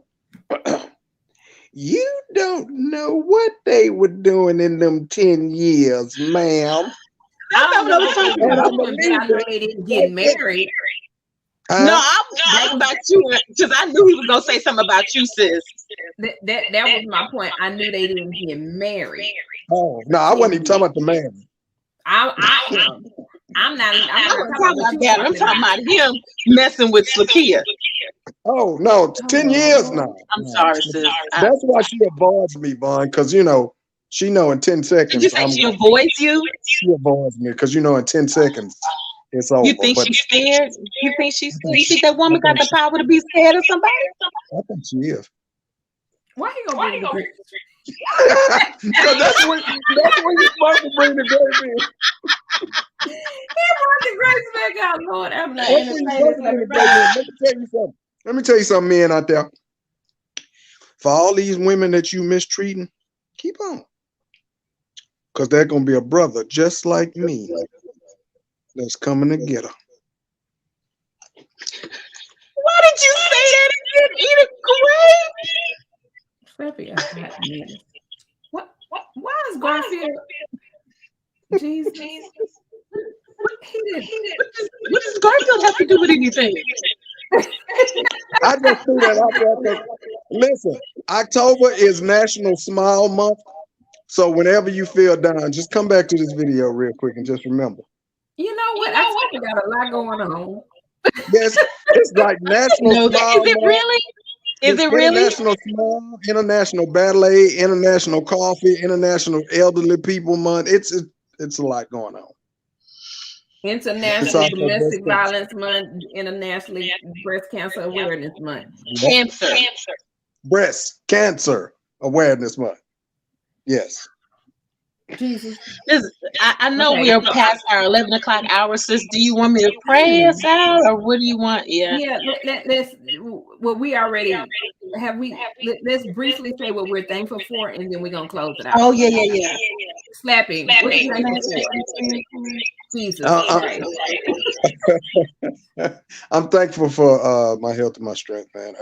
you don't know what they were doing in them 10 years, ma'am. I know they didn't get married. No, I'm talking about you because I knew he was gonna say something about you, sis. That was my point. I knew they didn't get married. Oh no, I wasn't even talking about the man. I'm not talking about that. I'm talking about him messing with Slakia. Oh no, 10 years now. I'm sorry, sis. That's why she avoids me, Vaughn, because she know in 10 seconds. Did you say she avoids you? She avoids me because in 10 seconds it's over. You think she's scared? You think she's scared? You think that woman got the power to be scared of somebody? I think she is. Why you gonna bring Because that's when you're supposed to bring the baby in. He brought the grace back out, Lord. I'm not Let me tell you something. Men out there. for all these women that you mistreating, keep on. Because there's going to be a brother just like me that's coming to get her. Why did you say that again? Eat a Slappy a hot mess. What? Why is Garfield? Jesus. He didn't. What does Garfield have to do with anything? I just threw that out there. 'Cause, listen, October is National Smile Month. So whenever you feel down, just come back to this video real quick and just remember. You know what? I got a lot going on. Yes, it's like National Smile Is it Month. really? Is it really? International Smile, International Ballet, International Coffee, International Elderly People Month. It's a lot going on. International Domestic Violence Month, International Breast Cancer Awareness Month. Breast Cancer Awareness Month. Yes. Jesus. I know we are past our 11 o'clock hour, sis. Do you want me to pray us out, or what do you want? Yeah. Let's. Well, we already have. Let's briefly say what we're thankful for, and then we're gonna close it out. Oh yeah. Slappy. What are you thankful for? Jesus. I'm thankful for my health and my strength, man.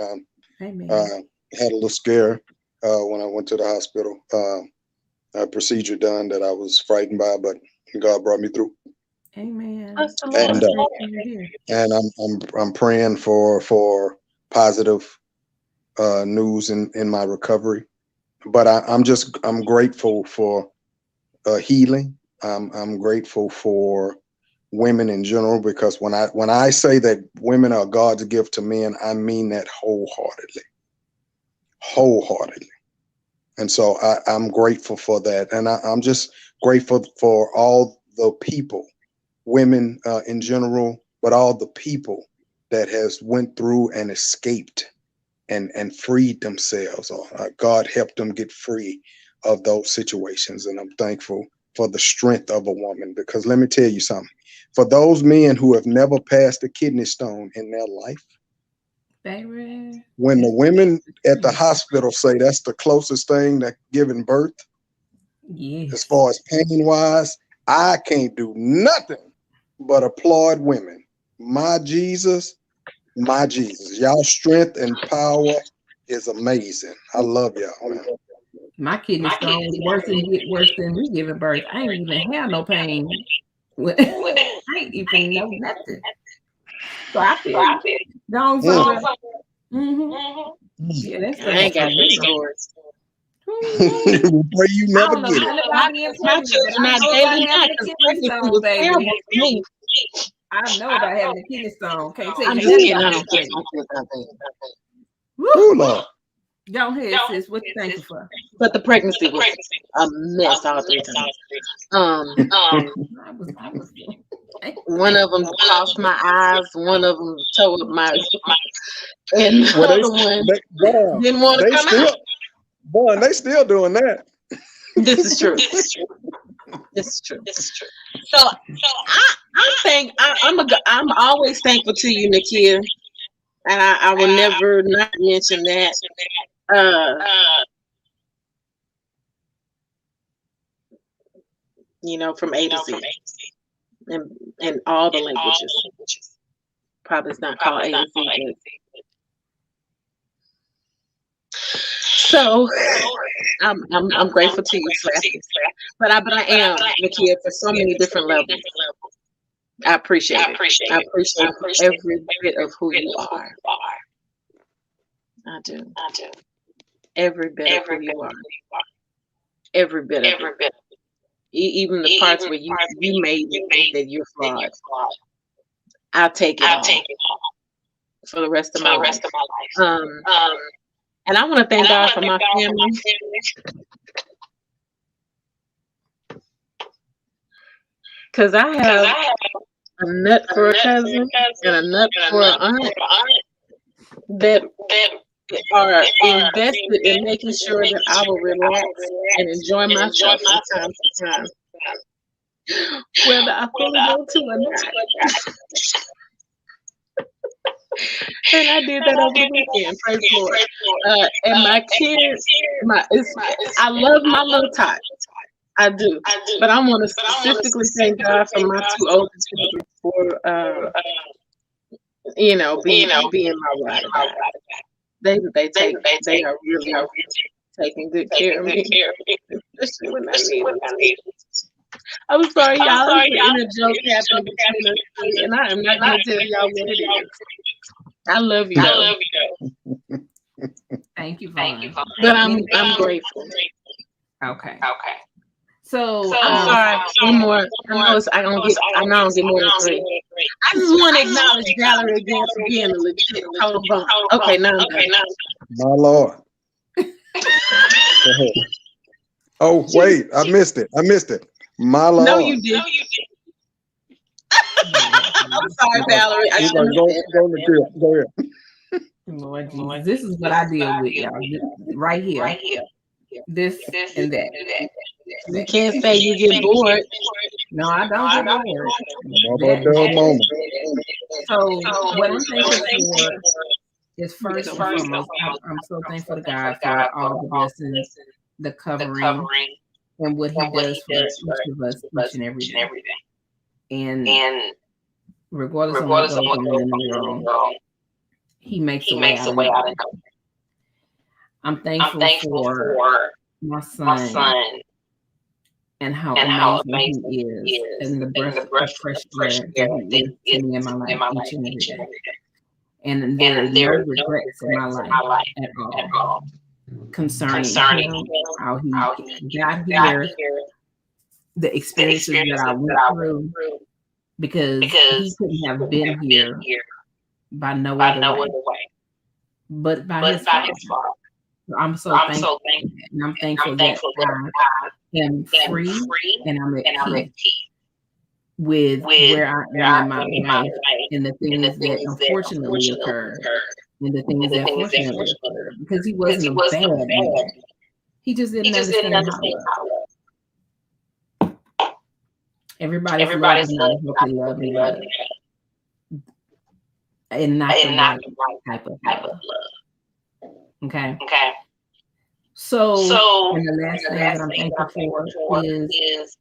Amen. Had a little scare when I went to the hospital. A procedure done that I was frightened by, but God brought me through. Amen. And I'm praying for positive news in my recovery. But I'm grateful for healing. I'm grateful for women in general, because when I say that women are God's gift to men, I mean that wholeheartedly. And so I'm grateful for that. And I'm just grateful for all the people, women in general, but all the people that has went through and escaped and freed themselves. God helped them get free of those situations. And I'm thankful for the strength of a woman, because let me tell you something. For those men who have never passed a kidney stone in their life, baby, when the women at the hospital say that's the closest thing that giving birth, yes, as far as pain wise, I can't do nothing but applaud women. My Jesus, y'all strength and power is amazing. I love y'all, man. My kidney stone was worse than me giving birth. I ain't even have no pain. I ain't even know nothing. So I feel don't yeah, that's I ain't got no stories. Pray you never get it. My children not daily now, because pregnancy was terrible for me. I know about having a kidney stone. Can't tell I'm you just kidding. nothing I about don't care. that. Ooh, Lord. Go ahead, sis. What you thankful for? But the pregnancy was a mess all 3 times. One of them crossed my eyes. One of them tore up my, and the other one didn't want to come out. Boy, they still doing that. This is true. This is true. So I'm always thankful to you, Nakia, and I will never not mention that. From A to Z, and all the languages. Probably it's not called A to Z, but so I'm grateful to you, Slappy. But I am, Nakia, for so many different levels. I appreciate it. I appreciate every bit of who you are. I do. Every bit of who you are. Every bit of it. Even the parts where you made it that you're flawed. I'll take it all for the rest of my life. And I want to thank God for my family. Because I have a nut for a cousin and a nut for an aunt that are invested in making sure that I will relax and enjoy myself from time to time, whether I fully go to or not. And I did that over the weekend. Praise the Lord. And my kids, I love my little tots. I do. But I want to specifically thank God for my two oldest children for, being my ride or die. They are really taking good care of me, especially when I need them. I'm sorry, y'all. It's an inner joke happening between us three, and I am not going to tell y'all what it is. I love you, though. Thank you, Vaughn. But I'm grateful. Okay. So I'm sorry. One more. I know I don't get more than three. I just want to acknowledge Valerie again for being a legit total bum. Okay, now I'm done. My Lord. Go ahead. Oh, wait, I missed it. My Lord. No, you did. I'm sorry, Valerie. Go ahead. Lord Jesus, this is what I deal with, y'all. Right here. This and that. You can't say you get bored. No, I don't get bored. So what I'm thankful for is first and foremost, I'm so thankful to God for all the blessings, the covering, and what He does for each of us each and every day. And regardless of what goes on in the world, He makes a way out of it. I'm thankful for my son and how amazing he is, and the breath of fresh air that he is to me in my life each and every day. And there are no regrets in my life at all concerning him, how he got here, the experiences that I went through, because he couldn't have been here by no other way, but by his fault. So I'm so thankful, and I'm thankful that I am free and I'm at peace with where I am in my life and the things that unfortunately occurred and the things that fortunately occurred, because he wasn't a bad man. He just didn't understand how love. Everybody's love is not what they love and love, and not the right type of love. Okay. So and the last thing that I'm thankful for is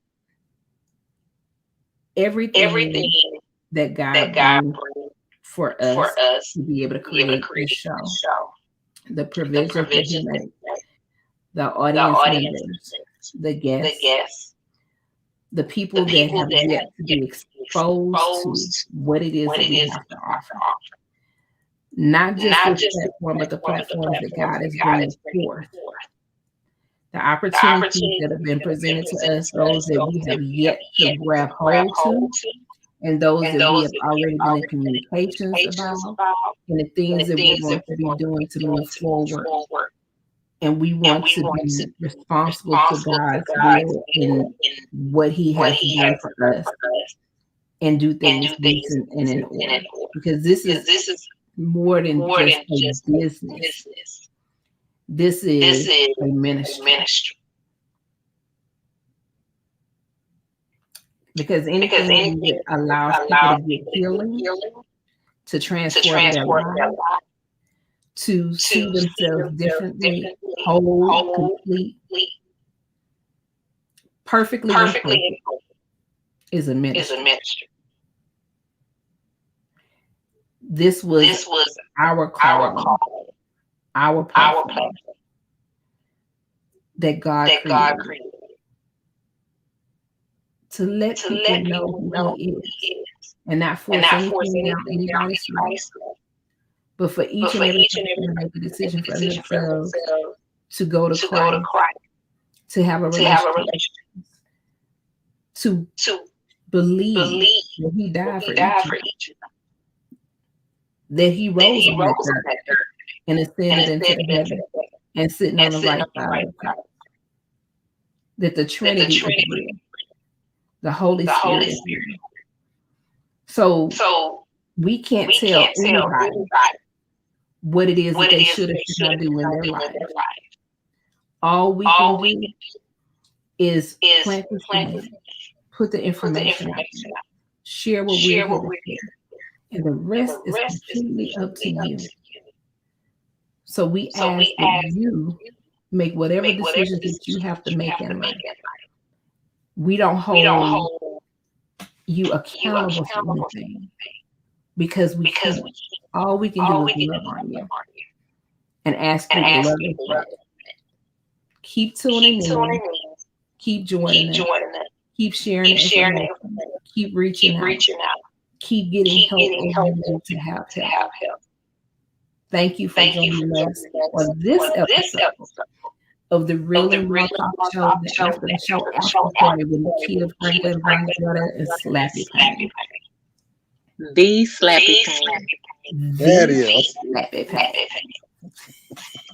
everything that God brings for us to be able to create this show. The provisions that He makes, the audience members, the guests, the people that have yet to be exposed to what it is that we have to offer. Not just this platform, but the platforms that God is bringing forth. The opportunities that have been presented to us, those that we have yet to grab hold to, and those that we have already been in communications about, and the things that we want to be doing to move forward. And we want to be responsible to God's will in what He has done for us, and do things decent and in order. Because this is more than just a business. This is a ministry. Because anything that allows people to get healing, to transform their lives, to see themselves differently, whole, complete, perfectly imperfect, is a ministry. This was our call, our platform that God created to let people know who He is, and not force anything down anybody's throat, but for each and every person to make a decision for themselves to go to Christ, to have a relationship, to believe that He died for each, that He rose on that earth and ascended into heaven and sitting on the right side of God, that the Trinity is real, the Holy Spirit is real. So we can't tell anybody what it is that they should or should not do in their life. All we can do is plant the seed, put the information out there, share what we're here to share, And the rest is completely up to you. So we ask that you make whatever decisions that you have to make in life. We don't hold you accountable for anything because we can't. All we can do is love on you and ask you to love us back. Keep tuning in. Keep joining us. Keep sharing information. Keep reaching out. Keep getting help if you need to have help. Thank you for joining us on this episode of the Real and Raw Talk Show, the After the Show After Party with Nakia Franklin, Vine Greta, and Slappy Payne. The Slappy Payne. That is. Slappy Payne.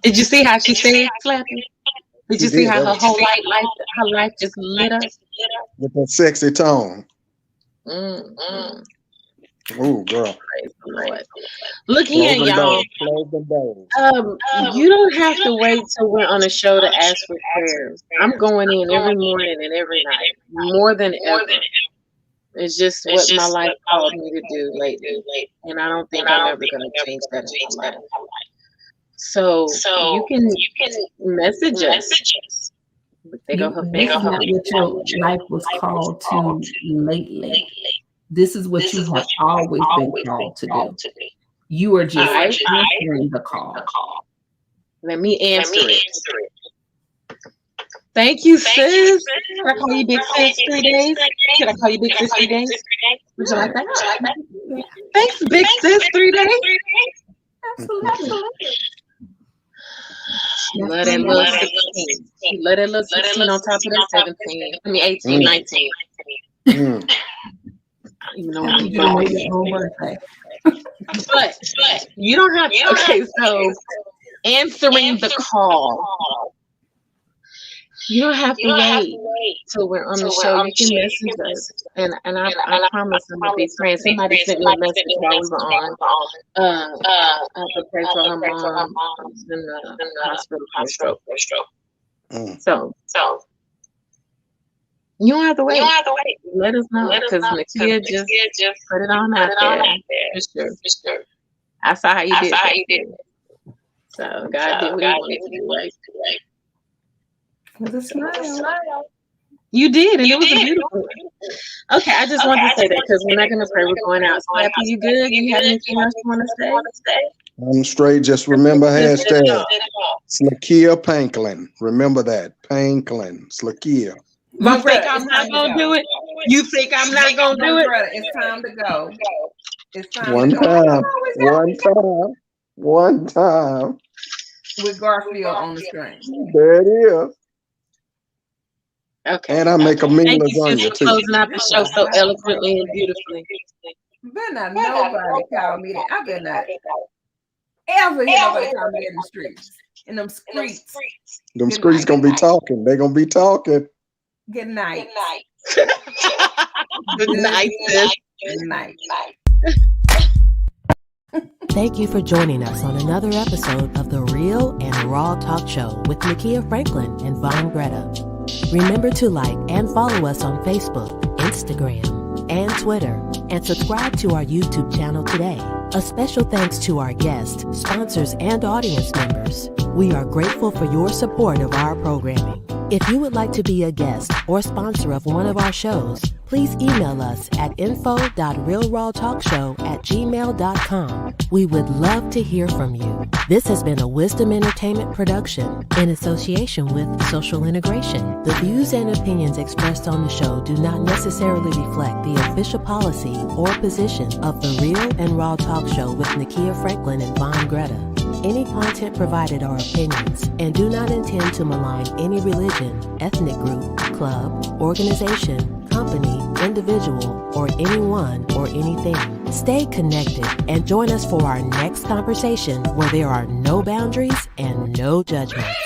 Did you see how she said Slappy? Did you see how her whole life just lit up? With that sexy tone. Mm-hmm. Oh, girl. Look here, y'all. You don't have to wait till we're on a show to ask for prayers. I'm going in every morning and every night, more than ever. It's just what my life called me to do lately, and I don't think I'm ever going to change that in my life. So you can message us. This is not what your life was called to lately. This is what you have always been called to do. You are just answering the call. Let me answer it. Thank you, sis. Can I call you Big Sis 3 days? Can I call you Big Sis 3 days? Would you like that? Thanks, Big Sis 3 days. Absolutely. Let that little 16. Let that little 16 on top of that 17. I mean 18, 19. You know what but you don't have to. Okay, so answering the call. You don't have to wait till we're on the show. You can message us, and I promise I'm gonna be praying. Somebody sent me a message while we were on. I have to pray for her mom in the hospital for stroke. So you don't have to wait. Let us know, because Nakia just put it on out there. For sure. I saw how you did it. So God did what He wanted to do. Right? With a smile. You did, and it was a beautiful one. Okay, I just wanted to say that because we're not going to pray. We're going out. Slappy, you good? You have anything else you want to say? I'm straight. Just remember hashtag Slakia Panklin. Remember that. Panklin. Slakia. You think I'm not going to do it? You think I'm not going to do it? It's time to go. It's time One to go. One time. With Garfield on the screen. There it is. Okay. And I make a mean lasagna too. Closing out the show so eloquently and beautifully. Better not nobody call me that. I better not ever hear nobody call me that in the streets. In them streets. Them streets gonna be talking. They gonna be talking. Good night. Good night, sis. Good night. Thank you for joining us on another episode of the Real and Raw Talk Show with Nakia Franklin and Vine Greta. Remember to like and follow us on Facebook, Instagram, and Twitter, and subscribe to our YouTube channel today. A special thanks to our guests, sponsors, and audience members. We are grateful for your support of our programming. If you would like to be a guest or sponsor of one of our shows, please email us at info.realrawtalkshow@gmail.com. We would love to hear from you. This has been a Wisdom Entertainment production in association with Social Integration. The views and opinions expressed on the show do not necessarily reflect the official policy or position of the Real and Raw Talk Show with Nakia Franklin and Vine Greta. Any content provided are opinions and do not intend to malign any religion, ethnic group, club, organization, company, individual, or anyone or anything. Stay connected and join us for our next conversation where there are no boundaries and no judgments.